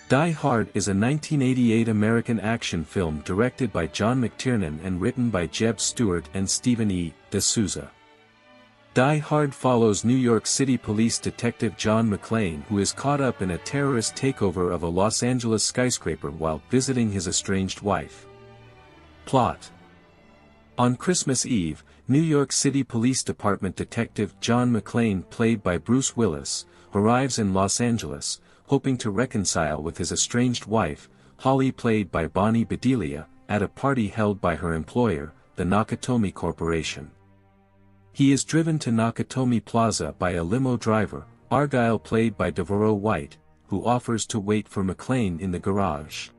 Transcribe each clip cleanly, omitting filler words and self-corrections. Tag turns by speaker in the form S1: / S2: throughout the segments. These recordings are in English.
S1: Die Hard is a 1988 American action film directed by John McClane and written by Jeb Stewart and Stephen E. D'Souza. Die Hard follows New York City police detective John McClane, who is caught up in a terrorist takeover of a Los Angeles skyscraper while visiting his estranged wife. Plot: on Christmas Eve, New York City Police Department detective John McClane, played by Bruce Willis, arrives in Los Angeles, hoping to reconcile with his estranged wife, Holly, played by Bonnie Bedelia, at a party held by her employer, the Nakatomi Corporation. He is driven to Nakatomi Plaza by a limo driver, Argyle, played by Devereaux White, who offers to wait for McClane in the garage.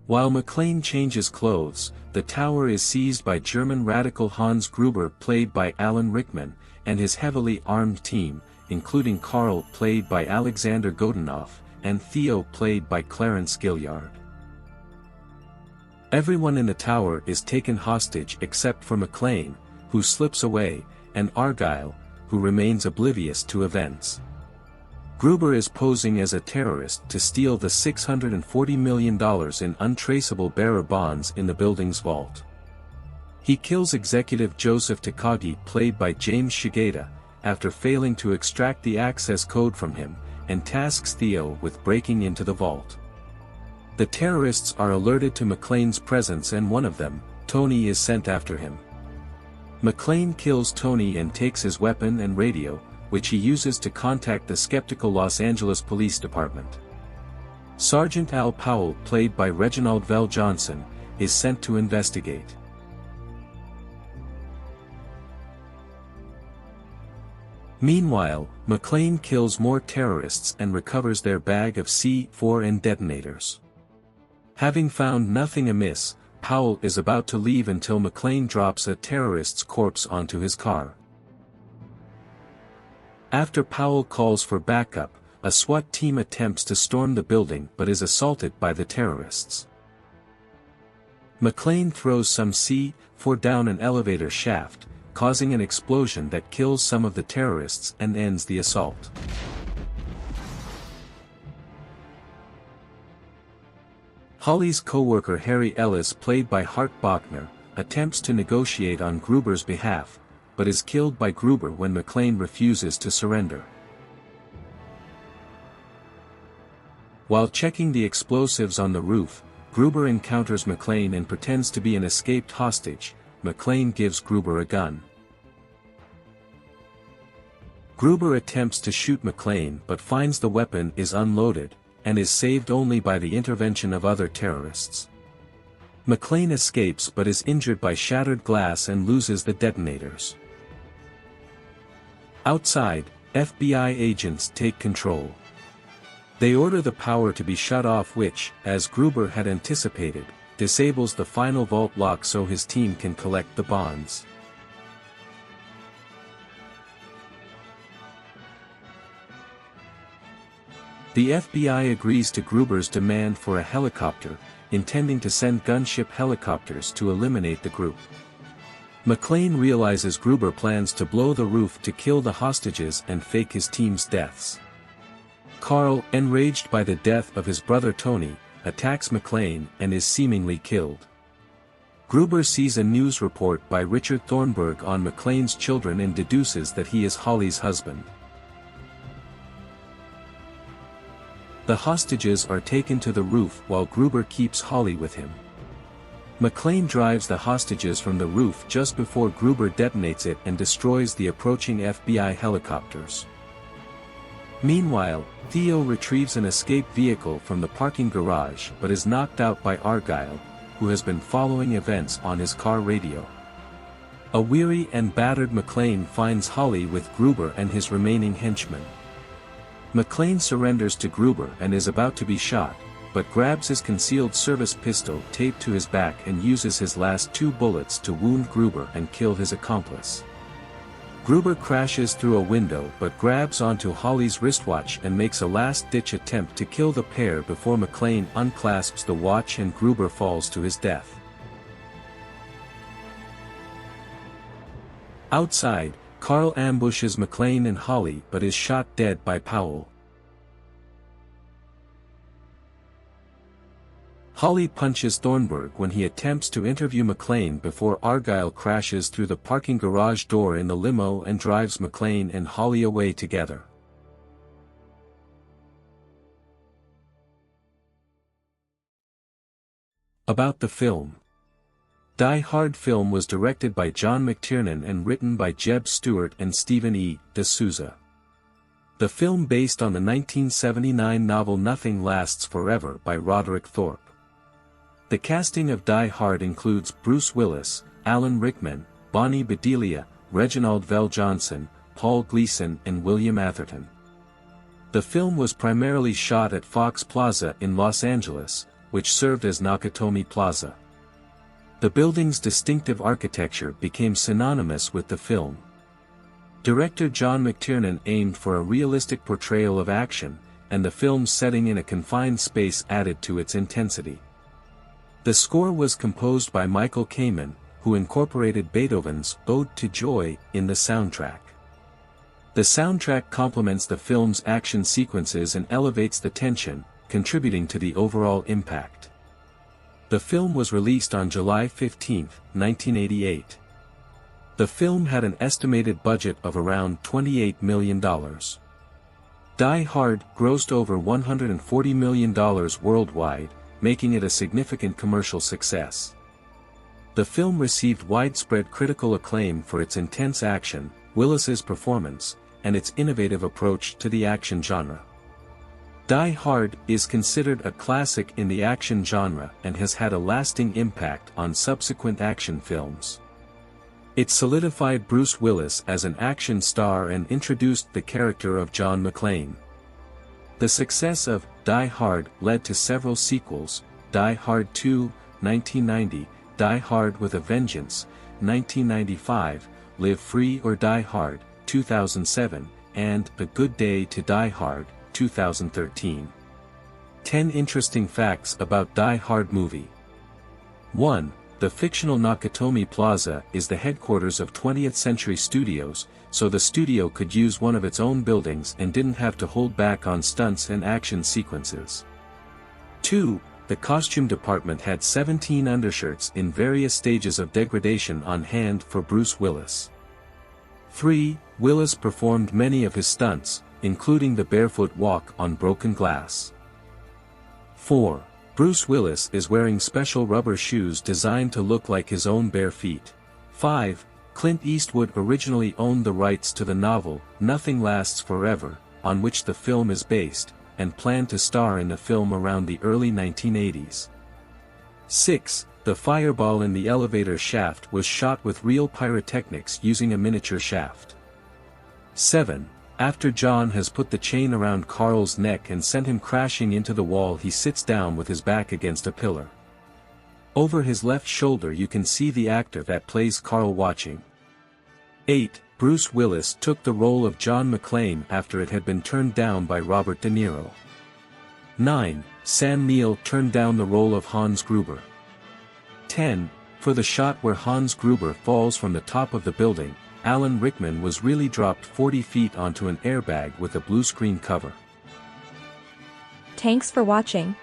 S1: While McClane changes clothes, the tower is seized by German radical Hans Gruber, played by Alan Rickman, and his heavily armed team, including Carl, played by Alexander Godunov, and Theo, played by Clarence Gilliard. Everyone in the tower is taken hostage except for McClane, who slips away, and Argyle, who remains oblivious to events. Gruber is posing as a terrorist to steal the $640 million in untraceable bearer bonds in the building's vault. He kills executive Joseph Takagi, played by James Shigeta, after failing to extract the access code from him, and tasks Theo with breaking into the vault. The terrorists are alerted to McClane's presence, and one of them, Tony, is sent after him. McClane kills Tony and takes his weapon and radio, which he uses to contact the skeptical Los Angeles Police Department. Sergeant Al Powell, played by Reginald Vell Johnson, is sent to investigate. Meanwhile, McClane kills more terrorists and recovers their bag of C4 and detonators. Having found nothing amiss, Powell is about to leave until McClane drops a terrorist's corpse onto his car. After Powell calls for backup, a SWAT team attempts to storm the building but is assaulted by the terrorists. McClane throws some C4 down an elevator shaft, causing an explosion that kills some of the terrorists and ends the assault. Holly's co-worker Harry Ellis, played by Hart Bachner, attempts to negotiate on Gruber's behalf, but is killed by Gruber when McClane refuses to surrender. While checking the explosives on the roof, Gruber encounters McClane and pretends to be an escaped hostage. McClane gives Gruber a gun. Gruber attempts to shoot McClane but finds the weapon is unloaded, and is saved only by the intervention of other terrorists. McClane escapes but is injured by shattered glass and loses the detonators. Outside, FBI agents take control. They order the power to be shut off, which, as Gruber had anticipated, disables the final vault lock so his team can collect the bonds. The FBI agrees to Gruber's demand for a helicopter, intending to send gunship helicopters to eliminate the group. McClane realizes Gruber plans to blow the roof to kill the hostages and fake his team's deaths. Carl, enraged by the death of his brother Tony, attacks McClane and is seemingly killed. Gruber sees a news report by Richard Thornburg on McClane's children and deduces that he is Holly's husband. The hostages are taken to the roof while Gruber keeps Holly with him. McClane drives the hostages from the roof just before Gruber detonates it and destroys the approaching FBI helicopters. Meanwhile, Theo retrieves an escape vehicle from the parking garage but is knocked out by Argyle, who has been following events on his car radio. A weary and battered McClane finds Holly with Gruber and his remaining henchmen. McClane surrenders to Gruber and is about to be shot, but grabs his concealed service pistol taped to his back and uses his last 2 bullets to wound Gruber and kill his accomplice. Gruber crashes through a window but grabs onto Holly's wristwatch and makes a last-ditch attempt to kill the pair before McClane unclasps the watch and Gruber falls to his death. Outside, Carl ambushes McClane and Holly but is shot dead by Powell. Holly punches Thornburg when he attempts to interview McClane before Argyle crashes through the parking garage door in the limo and drives McClane and Holly away together. About the film. Die Hard film was directed by John McTiernan and written by Jeb Stewart and Stephen E. D'Souza. The film based on the 1979 novel Nothing Lasts Forever by Roderick Thorpe. The casting of Die Hard includes Bruce Willis, Alan Rickman, Bonnie Bedelia, Reginald VelJohnson, Paul Gleason and William Atherton. The film was primarily shot at Fox Plaza in Los Angeles, which served as Nakatomi Plaza. The building's distinctive architecture became synonymous with the film. Director John McTiernan aimed for a realistic portrayal of action, and the film's setting in a confined space added to its intensity. The score was composed by Michael Kamen, who incorporated Beethoven's Ode to Joy in the soundtrack. The soundtrack complements the film's action sequences and elevates the tension, contributing to the overall impact. The film was released on July 15, 1988. The film had an estimated budget of around $28 million. Die Hard grossed over $140 million worldwide, making it a significant commercial success. The film received widespread critical acclaim for its intense action, Willis's performance, and its innovative approach to the action genre. Die Hard is considered a classic in the action genre and has had a lasting impact on subsequent action films. It solidified Bruce Willis as an action star and introduced the character of John McClane. The success of Die Hard led to several sequels: Die Hard 2, 1990, Die Hard with a Vengeance, 1995, Live Free or Die Hard, 2007, and A Good Day to Die Hard, 2013. 10 interesting facts about Die Hard movie. 1. The fictional Nakatomi Plaza is the headquarters of 20th Century Studios, so the studio could use one of its own buildings and didn't have to hold back on stunts and action sequences. 2. The costume department had 17 undershirts in various stages of degradation on hand for Bruce Willis. 3. Willis performed many of his stunts, including the barefoot walk on broken glass. 4. Bruce Willis is wearing special rubber shoes designed to look like his own bare feet. 5. Clint Eastwood originally owned the rights to the novel, Nothing Lasts Forever, on which the film is based, and planned to star in the film around the early 1980s. 6. The fireball in the elevator shaft was shot with real pyrotechnics using a miniature shaft. 7. After John has put the chain around Carl's neck and sent him crashing into the wall, he sits down with his back against a pillar. Over his left shoulder you can see the actor that plays Carl watching. 8. Bruce Willis took the role of John McClane after it had been turned down by Robert De Niro. 9. Sam Neill turned down the role of Hans Gruber. 10. For the shot where Hans Gruber falls from the top of the building, Alan Rickman was really dropped 40 feet onto an airbag with a blue screen cover.
S2: Thanks for watching.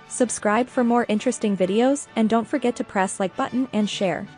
S2: Subscribe for more interesting videos and don't forget to press like button and share.